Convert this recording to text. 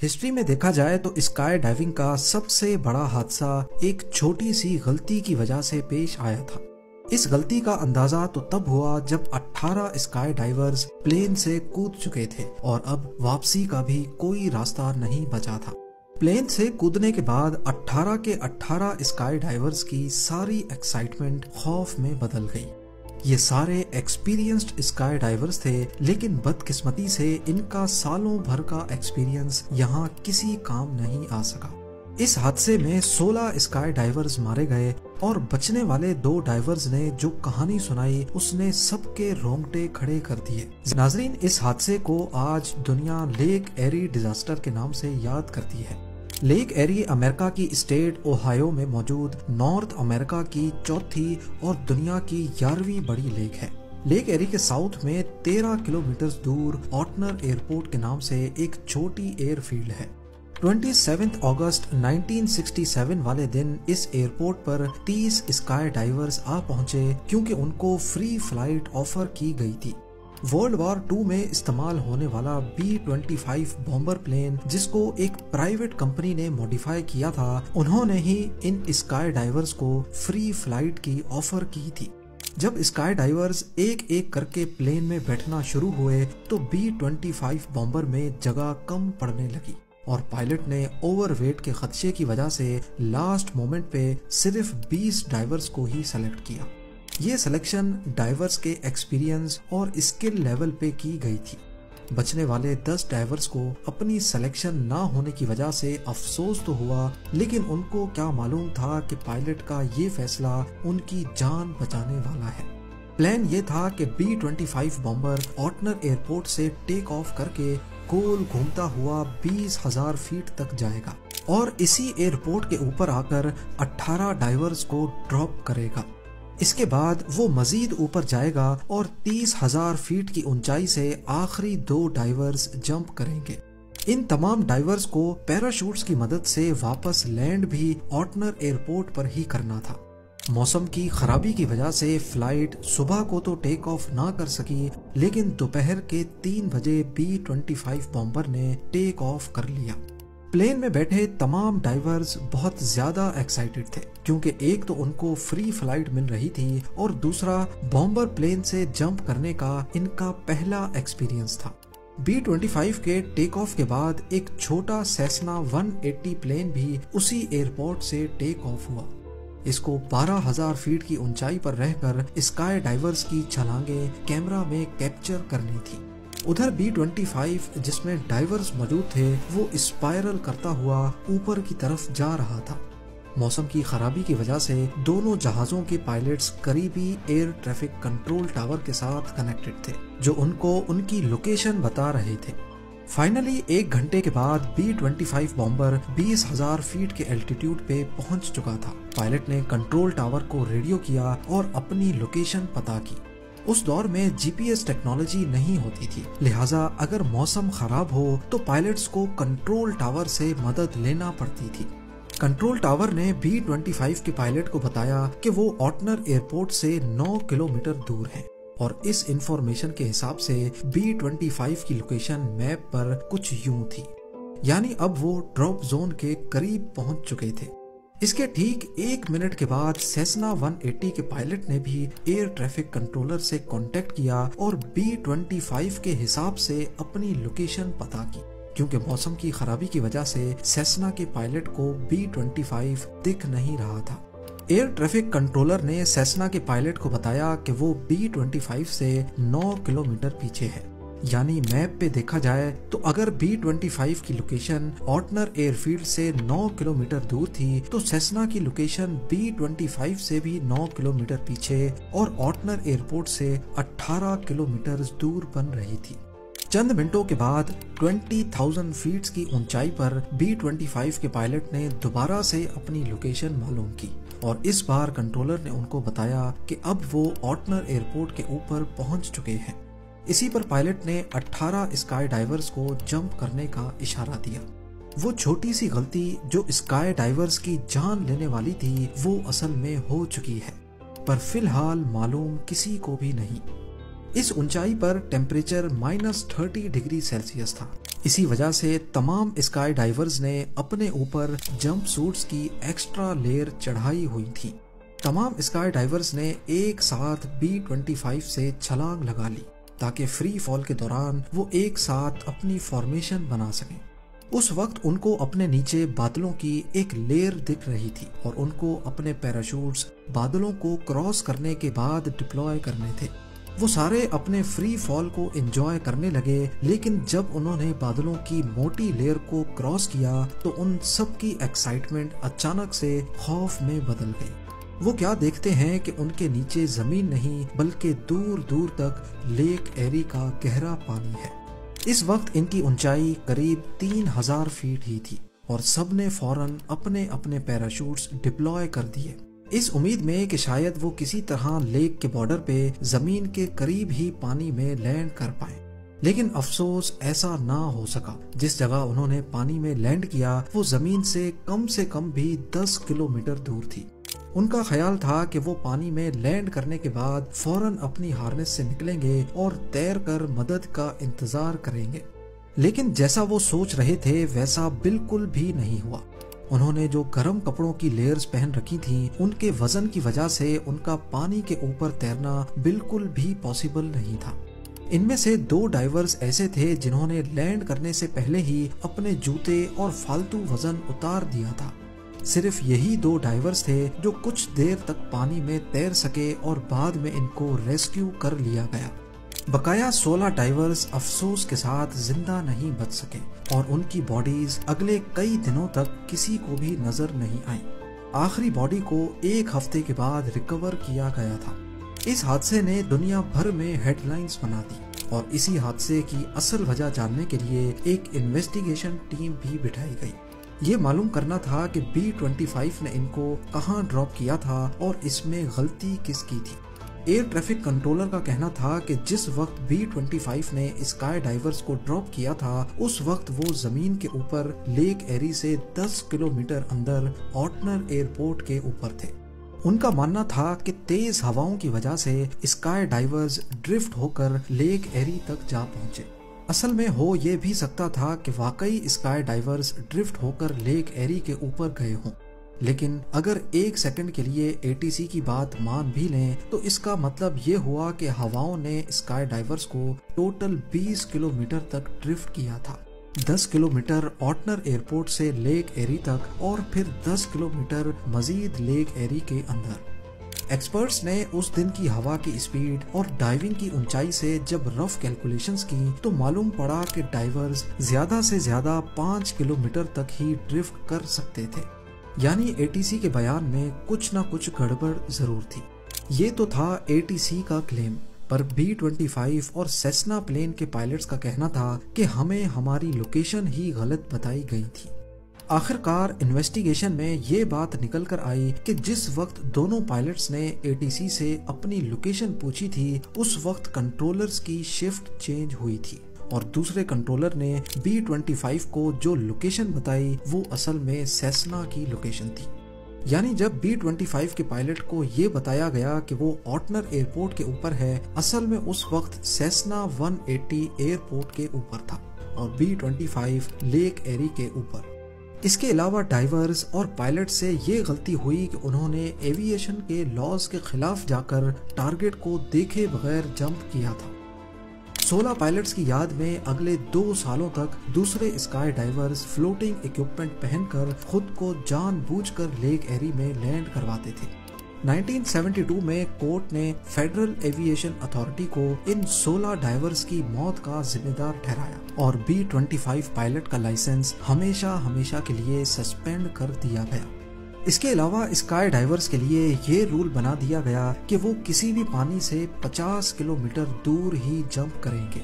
History में देखा जाए तो स्काई डाइविंग का सबसे बड़ा हादसा एक छोटी सी गलती की वजह से पेश आया था। इस गलती का अंदाजा तो तब हुआ जब 18 स्काई डाइवर्स प्लेन से कूद चुके थे और अब वापसी का भी कोई रास्ता नहीं बचा था। प्लेन से कूदने के बाद 18 के 18 स्काई डाइवर्स की सारी एक्साइटमेंट खौफ में बदल गई। ये सारे एक्सपीरियंस्ड स्काई डाइवर्स थे, लेकिन बदकिस्मती से इनका सालों भर का एक्सपीरियंस यहाँ किसी काम नहीं आ सका। इस हादसे में 16 स्काई डाइवर्स मारे गए और बचने वाले 2 डाइवर्स ने जो कहानी सुनाई उसने सबके रोंगटे खड़े कर दिए। नाजरीन, इस हादसे को आज दुनिया लेक एरी डिजास्टर के नाम से याद करती है। लेक एरी अमेरिका की स्टेट ओहायो में मौजूद नॉर्थ अमेरिका की चौथी और दुनिया की 11वीं बड़ी लेक है। लेक एरी के साउथ में 13 किलोमीटर दूर ऑटनर एयरपोर्ट के नाम से एक छोटी एयरफील्ड है। 27 अगस्त 1967 वाले दिन इस एयरपोर्ट पर 30 स्काई डाइवर्स आ पहुंचे क्योंकि उनको फ्री फ्लाइट ऑफर की गई थी। वर्ल्ड वॉर 2 में इस्तेमाल होने वाला B-25 बॉम्बर प्लेन, जिसको एक प्राइवेट कंपनी ने मॉडिफाई किया था, उन्होंने ही इन स्काई डाइवर्स को फ्री फ्लाइट की ऑफर की थी। जब स्काई डाइवर्स एक एक करके प्लेन में बैठना शुरू हुए तो B-25 बॉम्बर में जगह कम पड़ने लगी और पायलट ने ओवरवेट के खदशे की वजह से लास्ट मोमेंट पे सिर्फ 20 डाइवर्स को ही सेलेक्ट किया। ये सिलेक्शन डाइवर्स के एक्सपीरियंस और स्किल लेवल पे की गई थी। बचने वाले 10 डाइवर्स को अपनी सिलेक्शन ना होने की वजह से अफसोस तो हुआ, लेकिन उनको क्या मालूम था कि पायलट का ये फैसला उनकी जान बचाने वाला है। प्लान ये था कि B-25 बॉम्बर ऑटनर एयरपोर्ट से टेक ऑफ करके गोल घूमता हुआ 20,000 फीट तक जाएगा और इसी एयरपोर्ट के ऊपर आकर 18 डाइवर्स को ड्रॉप करेगा। इसके बाद वो मजीद ऊपर जाएगा और 30,000 फीट की ऊंचाई से आखिरी 2 डाइवर्स जंप करेंगे। इन तमाम डाइवर्स को पैराशूट्स की मदद से वापस लैंड भी ऑटनर एयरपोर्ट पर ही करना था। मौसम की खराबी की वजह से फ्लाइट सुबह को तो टेक ऑफ ना कर सकी, लेकिन दोपहर के 3 बजे B-25 बॉम्बर ने टेक ऑफ कर लिया। प्लेन में बैठे तमाम डाइवर्स बहुत ज्यादा एक्साइटेड थे क्योंकि एक तो उनको फ्री फ्लाइट मिल रही थी और दूसरा बॉम्बर प्लेन से जंप करने का इनका पहला एक्सपीरियंस था। B-25 के टेक ऑफ के बाद एक छोटा सेस्ना 180 प्लेन भी उसी एयरपोर्ट से टेक ऑफ हुआ। इसको 12,000 फीट की ऊंचाई पर रहकर स्काई डाइवर्स की छलांगे कैमरा में कैप्चर करनी थी। उधर B-25 जिसमें डाइवर्स मौजूद थे वो स्पाइरल करता हुआ ऊपर की तरफ जा रहा था। मौसम की खराबी की वजह से दोनों जहाजों के पायलट्स करीबी एयर ट्रैफिक कंट्रोल टावर के साथ कनेक्टेड थे जो उनको उनकी लोकेशन बता रहे थे। फाइनली 1 घंटे के बाद B-25 बॉम्बर 20,000 फीट के एल्टीट्यूड पे पहुंच चुका था। पायलट ने कंट्रोल टावर को रेडियो किया और अपनी लोकेशन पता की। उस दौर में GPS टेक्नोलॉजी नहीं होती थी, लिहाजा अगर मौसम खराब हो तो पायलट्स को कंट्रोल टावर से मदद लेना पड़ती थी। कंट्रोल टावर ने B-25 के पायलट को बताया कि वो ऑटनर एयरपोर्ट से 9 किलोमीटर दूर है और इस इंफॉर्मेशन के हिसाब से B-25 की लोकेशन मैप पर कुछ यूं थी, यानी अब वो ड्रॉप जोन के करीब पहुंच चुके थे। इसके ठीक 1 मिनट के बाद सेस्ना 180 के पायलट ने भी एयर ट्रैफिक कंट्रोलर से कांटेक्ट किया और B-25 के हिसाब से अपनी लोकेशन पता की। क्योंकि मौसम की खराबी की वजह से सेस्ना के पायलट को B-25 दिख नहीं रहा था। एयर ट्रैफिक कंट्रोलर ने सेस्ना के पायलट को बताया कि वो B-25 से 9 किलोमीटर पीछे है। यानी मैप पे देखा जाए तो अगर B-25 की लोकेशन ऑटनर एयरफील्ड से 9 किलोमीटर दूर थी तो सेस्ना की लोकेशन B-25 से भी 9 किलोमीटर पीछे और ऑटनर एयरपोर्ट से 18 किलोमीटर दूर बन रही थी। चंद मिनटों के बाद 20,000 फीट की ऊंचाई पर B-25 के पायलट ने दोबारा से अपनी लोकेशन मालूम की और इस बार कंट्रोलर ने उनको बताया कि अब वो ऑटनर एयरपोर्ट के ऊपर पहुंच चुके हैं। इसी पर पायलट ने 18 स्काई डाइवर्स को जंप करने का इशारा दिया। वो छोटी सी गलती जो स्काई डाइवर्स की जान लेने वाली थी वो असल में हो चुकी है, पर फिलहाल मालूम किसी को भी नहीं। इस ऊंचाई पर टेम्परेचर -30 डिग्री सेल्सियस था इसी वजह से तमाम स्काई डाइवर्स ने अपने ऊपर जंप सूट्स की एक्स्ट्रा लेयर चढ़ाई हुई थी। तमाम स्काई डाइवर्स ने एक साथ B-25 से छलांग लगा ली ताकि फ्री फॉल के दौरान वो एक साथ अपनी फॉर्मेशन बना सकें। उस वक्त उनको अपने नीचे बादलों की एक लेयर दिख रही थी और उनको अपने पैराशूट्स बादलों को क्रॉस करने के बाद डिप्लॉय करने थे। वो सारे अपने फ्री फॉल को एंजॉय करने लगे, लेकिन जब उन्होंने बादलों की मोटी लेयर को क्रॉस किया तो उन सब की एक्साइटमेंट अचानक से खौफ में बदल गई। वो क्या देखते हैं कि उनके नीचे जमीन नहीं बल्कि दूर दूर तक लेक एरी का गहरा पानी है। इस वक्त इनकी ऊंचाई करीब 3000 फीट ही थी और सबने फौरन अपने अपने पैराशूट्स डिप्लॉय कर दिए, इस उम्मीद में कि शायद वो किसी तरह लेक के बॉर्डर पे जमीन के करीब ही पानी में लैंड कर पाए। लेकिन अफसोस ऐसा ना हो सका। जिस जगह उन्होंने पानी में लैंड किया वो जमीन से कम भी 10 किलोमीटर दूर थी। उनका ख्याल था कि वो पानी में लैंड करने के बाद फौरन अपनी हार्नेस से निकलेंगे और तैरकर मदद का इंतजार करेंगे, लेकिन जैसा वो सोच रहे थे वैसा बिल्कुल भी नहीं हुआ। उन्होंने जो गर्म कपड़ों की लेयर्स पहन रखी थी उनके वजन की वजह से उनका पानी के ऊपर तैरना बिल्कुल भी पॉसिबल नहीं था। इनमें से 2 डाइवर्स ऐसे थे जिन्होंने लैंड करने से पहले ही अपने जूते और फालतू वजन उतार दिया था। सिर्फ यही 2 डाइवर्स थे जो कुछ देर तक पानी में तैर सके और बाद में इनको रेस्क्यू कर लिया गया। बकाया 16 डाइवर्स अफसोस के साथ जिंदा नहीं बच सके और उनकी बॉडीज अगले कई दिनों तक किसी को भी नजर नहीं आई। आखिरी बॉडी को 1 हफ्ते के बाद रिकवर किया गया था। इस हादसे ने दुनिया भर में हेडलाइंस बना दी और इसी हादसे की असल वजह जानने के लिए एक इन्वेस्टिगेशन टीम भी बिठाई गई। ये मालूम करना था कि B-25 ने इनको कहां ड्रॉप किया था और इसमें गलती किसकी थी। एयर ट्रैफिक कंट्रोलर का कहना था कि जिस वक्त B-25 ने स्काई डाइवर्स को ड्रॉप किया था उस वक्त वो जमीन के ऊपर लेक एरी से 10 किलोमीटर अंदर ऑटनर एयरपोर्ट के ऊपर थे। उनका मानना था कि तेज हवाओं की वजह से स्काई डाइवर्स ड्रिफ्ट होकर लेक एरी तक जा पहुंचे। असल में हो ये भी सकता था कि वाकई स्काई डाइवर्स ड्रिफ्ट होकर लेक एरी के ऊपर गए हों, लेकिन अगर 1 सेकंड के लिए ATC की बात मान भी लें तो इसका मतलब ये हुआ कि हवाओं ने स्काई डाइवर्स को टोटल 20 किलोमीटर तक ड्रिफ्ट किया था। 10 किलोमीटर ऑटनर एयरपोर्ट से लेक एरी तक और फिर 10 किलोमीटर मजीद लेक एरी के अंदर। एक्सपर्ट्स ने उस दिन की हवा की स्पीड और डाइविंग की ऊंचाई से जब रफ कैलकुलेशंस की तो मालूम पड़ा कि डाइवर्स ज्यादा से ज्यादा 5 किलोमीटर तक ही ड्रिफ्ट कर सकते थे। यानी ATC के बयान में कुछ न कुछ गड़बड़ जरूर थी। ये तो था ATC का क्लेम, पर B-25 और सेस्ना प्लेन के पायलट्स का कहना था कि हमें हमारी लोकेशन ही गलत बताई गई थी। आखिरकार इन्वेस्टिगेशन में ये बात निकल कर आई कि जिस वक्त दोनों पायलट्स ने ATC से अपनी लोकेशन पूछी थी उस वक्त कंट्रोलर्स की शिफ्ट चेंज हुई थी और दूसरे कंट्रोलर ने B-25 को जो लोकेशन बताई वो असल में सेस्ना की लोकेशन थी। यानी जब B-25 के पायलट को ये बताया गया कि वो ऑटनर एयरपोर्ट के ऊपर है, असल में उस वक्त सेस्ना 180 एयरपोर्ट के ऊपर था और B-25 लेक एरी के ऊपर। इसके अलावा डाइवर्स और पायलट से ये गलती हुई कि उन्होंने एविएशन के लॉज के खिलाफ जाकर टारगेट को देखे बगैर जंप किया था। 16 पायलट्स की याद में अगले 2 सालों तक दूसरे स्काई डाइवर्स फ्लोटिंग इक्विपमेंट पहनकर खुद को जानबूझकर लेक एरी में लैंड करवाते थे। 1972 में कोर्ट ने फेडरल एविएशन अथॉरिटी को इन 16 डाइवर्स की मौत का जिम्मेदार ठहराया और B-25 पायलट का लाइसेंस हमेशा के लिए सस्पेंड कर दिया गया। इसके अलावा स्काई डाइवर्स के लिए ये रूल बना दिया गया कि वो किसी भी पानी से 50 किलोमीटर दूर ही जंप करेंगे।